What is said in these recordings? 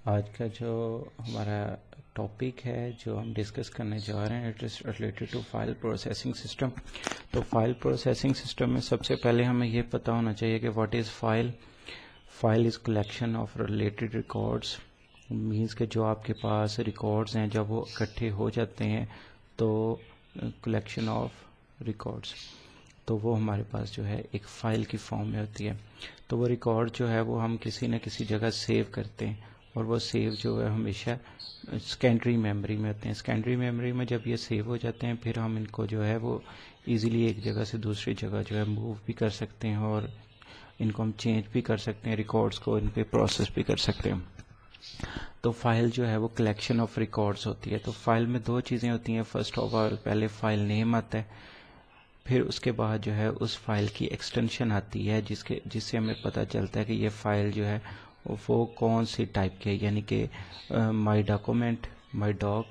آج کا جو ہمارا ٹاپک ہے جو ہم ڈسکس کرنے جا رہے ہیں it is related to file processing system. تو فائل پروسیسنگ سسٹم میں سب سے پہلے ہمیں یہ پتہ ہونا چاہیے کہ what is file. File is collection of related records. Means کہ جو آپ کے پاس ریکارڈز ہیں جب وہ اکٹھے ہو جاتے ہیں تو کلیکشن آف ریکارڈس تو وہ ہمارے پاس جو ہے ایک فائل کی فارم میں ہوتی ہے. تو وہ ریکارڈ جو ہے وہ ہم کسی نہ کسی جگہ سیو کرتے ہیں اور وہ سیو جو ہے ہمیشہ سیکنڈری میموری میں ہوتے ہیں. سیکنڈری میموری میں جب یہ سیو ہو جاتے ہیں پھر ہم ان کو جو ہے وہ ایزیلی ایک جگہ سے دوسری جگہ جو ہے موو بھی کر سکتے ہیں اور ان کو ہم چینج بھی کر سکتے ہیں, ریکارڈز کو ان پہ پروسیس بھی کر سکتے ہیں. تو فائل جو ہے وہ کلیکشن آف ریکارڈز ہوتی ہے. تو فائل میں دو چیزیں ہوتی ہیں. فرسٹ آف آل پہلے فائل نیم آتا ہے, پھر اس کے بعد جو ہے اس فائل کی ایکسٹینشن آتی ہے جس سے ہمیں پتہ چلتا ہے کہ یہ فائل جو ہے وہ کون سی ٹائپ کی ہے, یعنی کہ مائی ڈاکومنٹ مائی ڈاک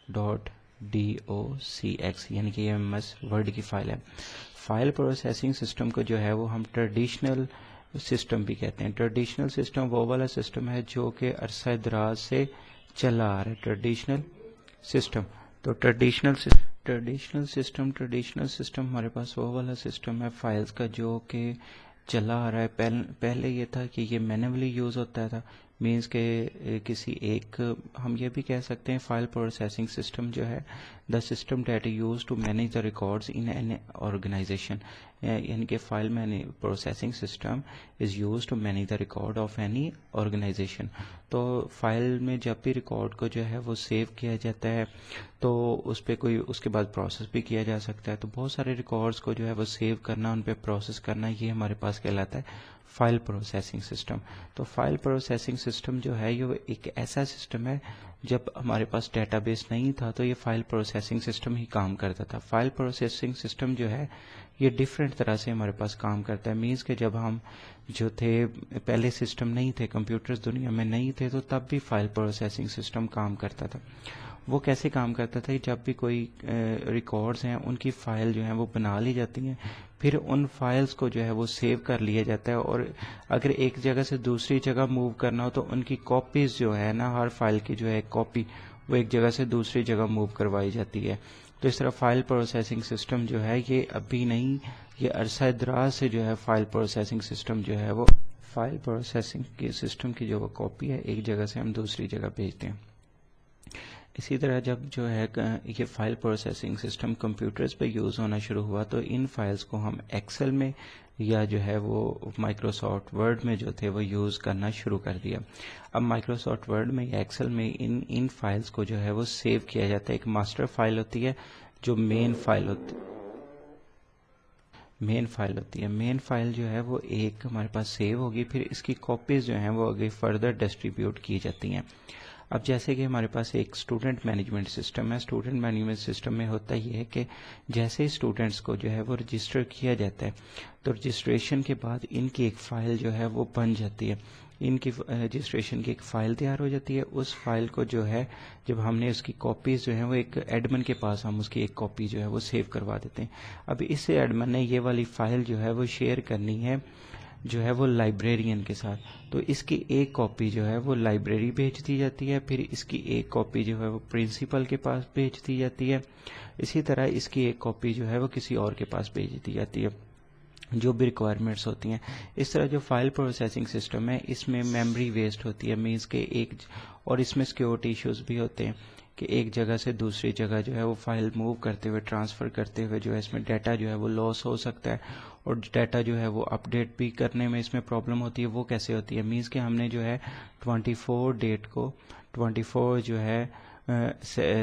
.docx یعنی کہ یہ MS ورڈ کی فائل ہے. فائل پروسیسنگ سسٹم کو جو ہے وہ ہم ٹریڈیشنل سسٹم بھی کہتے ہیں. ٹریڈیشنل سسٹم وہ والا سسٹم ہے جو کہ عرصہ دراز سے چلا آ رہا ہے. ٹریڈیشنل سسٹم تو ٹریڈیشنل سسٹم ہمارے پاس وہ والا سسٹم ہے فائلز کا جو کہ چلا آ رہا ہے. پہلے یہ تھا کہ یہ مینولی یوز ہوتا تھا. مینس کہ کسی ایک ہم یہ بھی کہہ سکتے ہیں فائل پروسیسنگ سسٹم جو ہے the system that use to manage the records in an organisation, یعنی کہ file processing system is use to manage the record of any organisation. تو فائل میں جب بھی ریکارڈ کو جو ہے وہ سیو کیا جاتا ہے تو اس پہ کوئی اس کے بعد پروسیس بھی کیا جا سکتا ہے. تو بہت سارے ریکارڈز کو جو ہے وہ سیو کرنا, ان پہ پروسیس کرنا, یہ ہمارے پاس کہلاتا ہے فائل پروسیسنگ سسٹم. تو فائل پروسیسنگ سسٹم جو ہے یہ ایک ایسا سسٹم ہے, جب ہمارے پاس ڈیٹا بیس نہیں تھا تو یہ فائل پروسیسنگ سسٹم ہی کام کرتا تھا. فائل پروسیسنگ سسٹم جو ہے یہ ڈفرینٹ طرح سے ہمارے پاس کام کرتا ہے. مینس کہ جب ہم جو تھے پہلے سسٹم نہیں تھے, کمپیوٹرز دنیا میں نہیں تھے, تو تب بھی فائل پروسیسنگ سسٹم کام کرتا تھا. وہ کیسے کام کرتا تھا؟ جب بھی کوئی ریکارڈز ہیں ان کی فائل جو ہیں وہ بنا لی جاتی ہیں, پھر ان فائلز کو جو ہے وہ سیو کر لیا جاتا ہے, اور اگر ایک جگہ سے دوسری جگہ موو کرنا ہو تو ان کی کاپیز جو ہے نا, ہر فائل کی جو ہے کاپی وہ ایک جگہ سے دوسری جگہ موو کروائی جاتی ہے. تو اس طرح فائل پروسیسنگ سسٹم جو ہے یہ ابھی نہیں, یہ عرصہ دراز سے جو ہے فائل پروسیسنگ سسٹم جو ہے وہ فائل پروسیسنگ کے سسٹم کی جو وہ کاپی ہے ایک جگہ سے ہم دوسری جگہ بھیجتے ہیں. اسی طرح جب جو ہے یہ فائل پروسیسنگ سسٹم کمپیوٹرز پہ یوز ہونا شروع ہوا تو ان فائلز کو ہم ایکسل میں یا جو ہے وہ مائکروسافٹ ورڈ میں جو تھے وہ یوز کرنا شروع کر دیا. اب مائکروسافٹ ورڈ میں یا ایکسل میں ان فائلز کو جو ہے وہ سیو کیا جاتا ہے. ایک ماسٹر فائل ہوتی ہے جو مین فائل ہوتی ہے. مین فائل جو ہے وہ ایک ہمارے پاس سیو ہوگی, پھر اس کی کاپیز جو ہیں وہ آگے فردر ڈسٹریبیوٹ کی جاتی ہیں. اب جیسے کہ ہمارے پاس ایک اسٹوڈنٹ مینجمنٹ سسٹم ہے. اسٹوڈنٹ مینجمنٹ سسٹم میں ہوتا یہ ہے کہ جیسے اسٹوڈنٹس کو جو ہے وہ رجسٹر کیا جاتا ہے تو رجسٹریشن کے بعد ان کی ایک فائل جو ہے وہ بن جاتی ہے. ان کی رجسٹریشن کی ایک فائل تیار ہو جاتی ہے. اس فائل کو جو ہے جب ہم نے اس کی کاپیز جو ہیں وہ ایک ایڈمن کے پاس ہم اس کی ایک کاپی جو ہے وہ سیو کروا دیتے ہیں. اب اس سے ایڈمن نے یہ والی فائل جو ہے وہ شیئر کرنی ہے جو ہے وہ لائبریرین کے ساتھ. تو اس کی ایک کاپی جو ہے وہ لائبریری بھیج دی جاتی ہے, پھر اس کی ایک کاپی جو ہے وہ پرنسپل کے پاس بھیج دی جاتی ہے. اسی طرح اس کی ایک کاپی جو ہے وہ کسی اور کے پاس بھیج دی جاتی ہے جو بھی ریکوائرمنٹس ہوتی ہیں. اس طرح جو فائل پروسیسنگ سسٹم ہے اس میں میموری ویسٹ ہوتی ہے. مینس کہ اور اس میں سیکیورٹی ایشوز بھی ہوتے ہیں کہ ایک جگہ سے دوسری جگہ جو ہے وہ فائل موو کرتے ہوئے ٹرانسفر کرتے ہوئے جو ہے اس میں ڈیٹا جو ہے وہ لاس ہو سکتا ہے, اور ڈیٹا جو ہے وہ اپ ڈیٹ بھی کرنے میں اس میں پرابلم ہوتی ہے. وہ کیسے ہوتی ہے؟ مینس کہ ہم نے جو ہے 24 ڈیٹ کو 24 جو ہے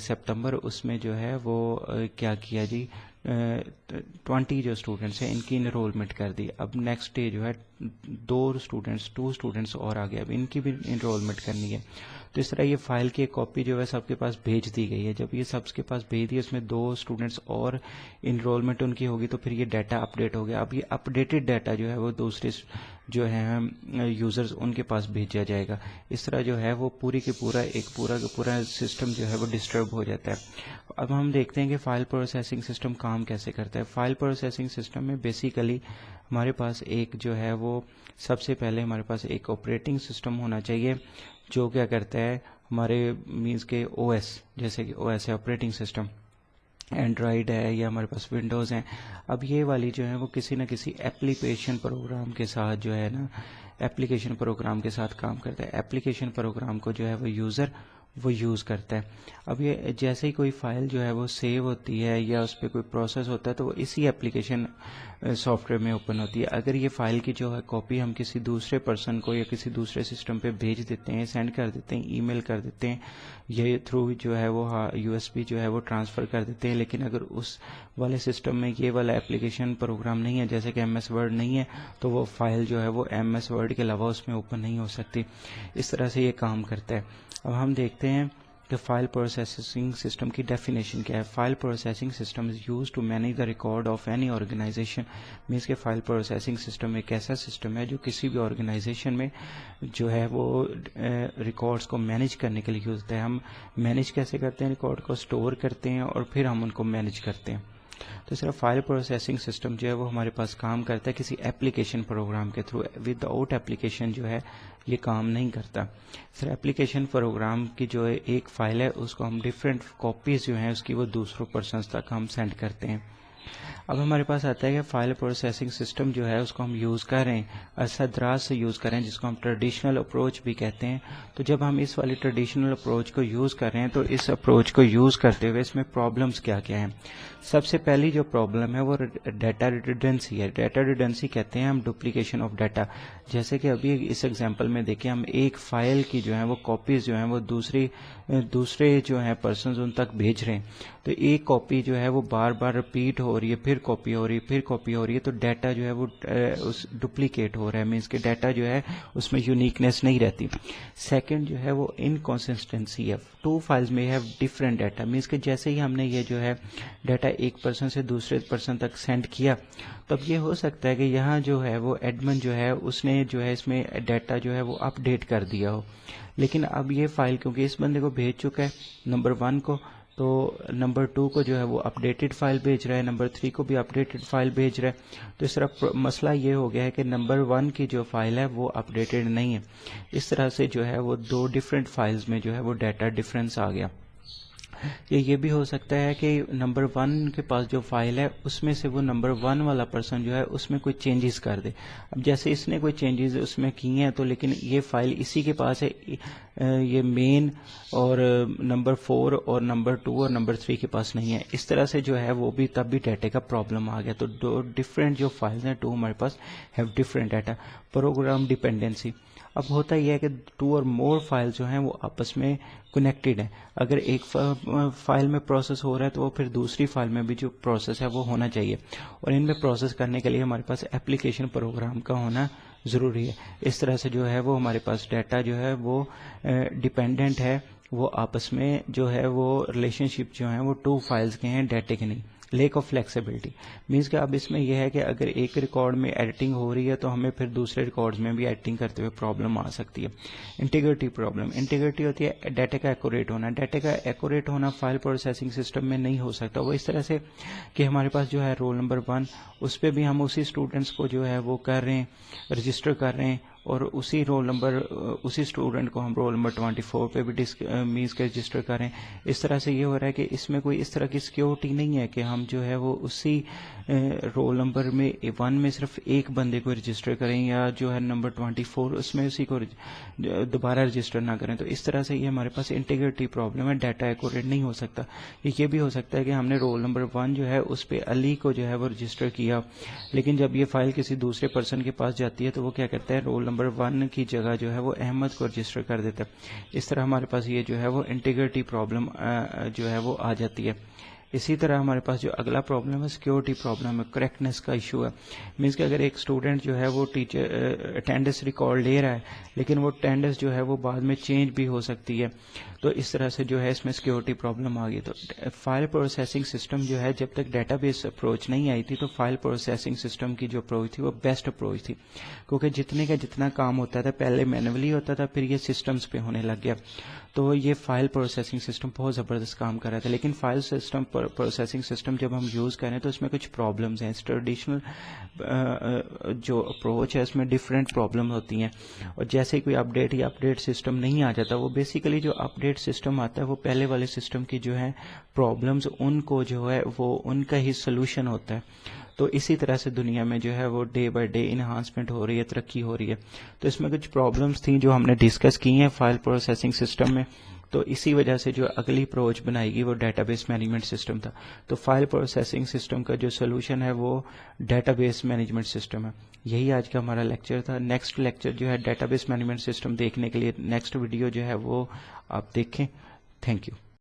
سپتمبر اس میں جو ہے وہ کیا کیا جی 20 جو اسٹوڈنٹس ہیں ان کی انرولمنٹ کر دی. اب نیکسٹ ڈے جو ہے 2 اسٹوڈنٹس اور آ گئے, اب ان کی بھی انرولمنٹ کرنی ہے. تو اس طرح یہ فائل کی ایک کاپی جو ہے سب کے پاس بھیج دی گئی ہے. جب یہ سب کے پاس بھیج دی, اس میں 2 اسٹوڈنٹس اور انرولمنٹ ان کی ہوگی تو پھر یہ ڈیٹا اپ ڈیٹ ہو گیا. اب یہ اپ ڈیٹڈ ڈیٹا جو ہے وہ دوسرے جو ہیں یوزرز ان کے پاس بھیجا جائے گا. اس طرح جو ہے وہ پورا کا پورا سسٹم جو ہے وہ ڈسٹرب ہو جاتا ہے. اب ہم دیکھتے ہیں کہ فائل پروسیسنگ سسٹم کام کیسے کرتا ہے. فائل پروسیسنگ سسٹم میں بیسیکلی ہمارے پاس ایک جو ہے وہ سب سے پہلے ہمارے پاس ایک آپریٹنگ سسٹم ہونا چاہیے جو کیا کرتا ہے ہمارے مینس کے او ایس، جیسے کہ او ایس ہے آپریٹنگ سسٹم، اینڈرائڈ ہے یا ہمارے پاس ونڈوز ہیں. اب یہ والی جو ہے وہ کسی نہ کسی ایپلیکیشن پروگرام کے ساتھ جو ہے نا ایپلیکیشن پروگرام کے ساتھ کام کرتا ہے. ایپلیکیشن پروگرام کو جو ہے وہ یوزر وہ یوز کرتا ہے. اب یہ جیسے ہی کوئی فائل جو ہے وہ سیو ہوتی ہے یا اس پہ کوئی پروسیس ہوتا ہے تو وہ اسی ایپلیکیشن سافٹ ویئر میں اوپن ہوتی ہے. اگر یہ فائل کی جو ہے کاپی ہم کسی دوسرے پرسن کو یا کسی دوسرے سسٹم پہ بھیج دیتے ہیں، سینڈ کر دیتے ہیں، ای میل کر دیتے ہیں، یہ تھرو جو ہے وہ یو ایس بی جو ہے وہ ٹرانسفر کر دیتے ہیں، لیکن اگر اس والے سسٹم میں یہ والا ایپلیکیشن پروگرام نہیں ہے، جیسے کہ ایم ایس ورڈ نہیں ہے، تو وہ فائل جو ہے وہ ایم ایس ورڈ کے علاوہ اس میں اوپن نہیں ہو سکتی. اس طرح سے یہ کام کرتا ہے. اب ہم دیکھتے ہیں کہ فائل پروسیسنگ سسٹم کی ڈیفینیشن کیا ہے. File processing system is use to manage the record of any organisation. Means کہ فائل پروسیسنگ سسٹم ایک ایسا سسٹم ہے جو کسی بھی آرگنائزیشن میں جو ہے وہ ریکارڈس کو مینیج کرنے کے لیے یوز ہوتا ہے. ہم مینیج کیسے کرتے ہیں؟ ریکارڈ کو اسٹور کرتے ہیں اور پھر ہم ان کو مینیج کرتے ہیں. تو صرف فائل پروسیسنگ سسٹم جو ہے وہ ہمارے پاس کام کرتا ہے کسی ایپلیکیشن پروگرام کے تھرو. ود آؤٹ ایپلیکیشن جو ہے یہ کام نہیں کرتا. صرف ایپلیکیشن پروگرام کی جو ہے ایک فائل ہے اس کو ہم ڈفرینٹ کاپیز جو ہیں اس کی وہ دوسروں پرسنس تک ہم سینڈ کرتے ہیں. اب ہمارے پاس آتا ہے کہ فائل پروسیسنگ سسٹم جو ہے اس کو ہم یوز کر رہے ہیں عرصہ دراز سے یوز کر رہے ہیں، جس کو ہم ٹریڈیشنل اپروچ بھی کہتے ہیں. تو جب ہم اس والی ٹریڈیشنل اپروچ کو یوز کر رہے ہیں تو اس اپروچ کو یوز کرتے ہوئے اس میں پرابلمس کیا کیا ہیں. سب سے پہلی جو پرابلم ہے وہ ڈیٹا ریڈنڈنسی ہے. ڈیٹا ریڈنڈنسی کہتے ہیں ہم ڈپلیکیشن آف ڈیٹا. جیسے کہ ابھی اس ایگزامپل میں دیکھیں، ہم ایک فائل کی جو ہیں وہ کاپیز جو ہیں وہ دوسرے جو ہیں پرسنز ان تک بھیج رہے ہیں. تو ایک کاپی جو ہے وہ بار بار رپیٹ ہو رہی ہے، پھر کاپی ہو رہی ہے، پھر کاپی ہو رہی ہے، تو ڈیٹا جو ہے وہ ڈپلیکیٹ ہو رہا ہے. مینس کہ ڈیٹا جو ہے اس میں یونیکنیس نہیں رہتی. سیکنڈ جو ہے وہ انکنسسٹنسی ہے. ٹو فائلز میں ہیو ڈفرینٹ ڈیٹا. مینس کہ جیسے ہی ہم نے یہ جو ہے ڈیٹا ایک پرسن سے دوسرے پرسن تک سینڈ کیا، تب یہ ہو سکتا ہے کہ یہاں جو ہے وہ ایڈمن جو ہے اس نے جو ہے اس میں ڈیٹا جو ہے وہ اپ ڈیٹ کر دیا ہو. لیکن اب یہ فائل کیونکہ اس بندے کو بھیج چکا ہے نمبر 1 کو، تو نمبر 2 کو جو ہے وہ اپڈیٹڈ فائل بھیج رہا ہے، نمبر 3 کو بھی اپڈیٹڈ فائل بھیج رہا ہے. تو اس طرح مسئلہ یہ ہو گیا ہے کہ نمبر 1 کی جو فائل ہے وہ اپڈیٹڈ نہیں ہے. اس طرح سے جو ہے وہ 2 ڈفرینٹ فائلز میں جو ہے وہ ڈیٹا ڈفرینس آ گیا. یہ بھی ہو سکتا ہے کہ نمبر 1 کے پاس جو فائل ہے اس میں سے وہ نمبر 1 والا پرسن جو ہے اس میں کوئی چینجز کر دے. اب جیسے اس نے کوئی چینجز اس میں کی ہیں تو لیکن یہ فائل اسی کے پاس ہے، یہ مین اور نمبر 4 اور نمبر 2 اور نمبر 3 کے پاس نہیں ہے. اس طرح سے جو ہے وہ بھی تب بھی ڈیٹا کا پرابلم آ گیا. تو 2 ڈفرینٹ جو فائلز ہیں 2 ہمارے پاس have different data. Program dependency. اب ہوتا یہ ہے کہ 2 اور مور فائل جو ہیں وہ آپس میں کنیکٹڈ ہیں. اگر ایک فائل میں پروسیس ہو رہا ہے تو وہ پھر دوسری فائل میں بھی جو پروسیس ہے وہ ہونا چاہیے، اور ان میں پروسیس کرنے کے لیے ہمارے پاس ایپلیکیشن پروگرام کا ہونا ضروری ہے. اس طرح سے جو ہے وہ ہمارے پاس ڈیٹا جو ہے وہ ڈیپینڈنٹ ہے، وہ آپس میں جو ہے وہ ریلیشن شپ جو ہیں وہ 2 فائلز کے ہیں، ڈیٹے کے نہیں. لیک آف فلیکسیبلٹی مینس کہ اب اس میں یہ ہے کہ اگر ایک ریکارڈ میں ایڈیٹنگ ہو رہی ہے تو ہمیں پھر دوسرے ریکارڈز میں بھی ایڈیٹنگ کرتے ہوئے پرابلم آ سکتی ہے. Integrity problem. انٹیگریٹی ہوتی ہے ڈیٹا کا ایکوریٹ ہونا. ڈیٹا کا ایکوریٹ ہونا فائل پروسیسنگ سسٹم میں نہیں ہو سکتا. وہ اس طرح سے کہ ہمارے پاس جو ہے رول نمبر 1 اس پہ بھی ہم اسی اسٹوڈنٹس کو جو ہے وہ کر رہے ہیں، رجسٹر کر رہے ہیں، اور اسی اسٹوڈنٹ کو ہم رول نمبر 24 پہ بھی مینس کے رجسٹر کریں. اس طرح سے یہ ہو رہا ہے کہ اس میں کوئی اس طرح کی سیکیورٹی نہیں ہے کہ ہم جو ہے وہ اسی رول نمبر میں 1 میں صرف ایک بندے کو رجسٹر کریں، یا جو ہے نمبر 24 اس میں اسی کو دوبارہ رجسٹر نہ کریں. تو اس طرح سے یہ ہمارے پاس انٹیگریٹی پرابلم ہے، ڈیٹا ایکوریٹ نہیں ہو سکتا. یہ بھی ہو سکتا ہے کہ ہم نے رول نمبر 1 جو ہے اس پہ علی کو جو ہے وہ رجسٹر کیا، لیکن جب یہ فائل کسی دوسرے پرسن کے پاس جاتی ہے تو وہ کیا کرتا ہے، رول نمبر 1 کی جگہ جو ہے وہ احمد کو رجسٹر کر دیتا ہے. اس طرح ہمارے پاس یہ جو ہے وہ انٹیگریٹی پرابلم جو ہے وہ آ جاتی ہے. اسی طرح ہمارے پاس جو اگلا پرابلم ہے سیکیورٹی پرابلم ہے، کریکٹنیس کا ایشو ہے. مینس کہ اگر ایک اسٹوڈنٹ جو ہے وہ اٹینڈنس ریکارڈ لے رہا ہے لیکن وہ اٹینڈنس جو ہے وہ بعد میں چینج بھی ہو سکتی ہے. تو اس طرح سے جو ہے اس میں سیکیورٹی پرابلم آ گئی. تو فائل پروسیسنگ سسٹم جو ہے جب تک ڈیٹا بیس اپروچ نہیں آئی تھی تو فائل پروسیسنگ سسٹم کی جو اپروچ تھی وہ بیسٹ اپروچ تھی, کیونکہ جتنے کا جتنا کام ہوتا تھا پہلے مینولی ہوتا تھا, پھر یہ سسٹمز پہ ہونے لگ گیا. تو یہ فائل پروسیسنگ سسٹم بہت زبردست کام کر رہا تھا. لیکن فائل سسٹم پروسیسنگ سسٹم جب ہم یوز کریں تو اس میں کچھ پرابلمز ہیں. ٹریڈیشنل جو اپروچ ہے اس میں ڈفرینٹ پرابلم ہوتی ہیں, اور جیسے کوئی اپڈیٹ یا اپڈیٹ سسٹم نہیں آ جاتا, وہ بیسیکلی جو اپڈیٹ سسٹم آتا ہے وہ پہلے والے سسٹم کی جو ہے پرابلمز ان کو جو ہے وہ ان کا ہی سلوشن ہوتا ہے. تو اسی طرح سے دنیا میں جو ہے وہ ڈے بائی ڈے انہانسمنٹ ہو رہی ہے, ترقی ہو رہی ہے. تو اس میں کچھ پرابلمس تھیں جو ہم نے ڈسکس کی ہیں فائل پروسیسنگ سسٹم میں. تو اسی وجہ سے جو اگلی اپروچ بنائی گئی وہ ڈیٹا بیس مینجمنٹ سسٹم تھا. تو فائل پروسیسنگ سسٹم کا جو سولوشن ہے وہ ڈیٹا بیس مینجمنٹ سسٹم ہے. یہی آج کا ہمارا لیکچر تھا. نیکسٹ لیکچر جو ہے ڈیٹا بیس مینجمنٹ سسٹم دیکھنے کے لیے نیکسٹ ویڈیو جو ہے وہ آپ دیکھیں. Thank you.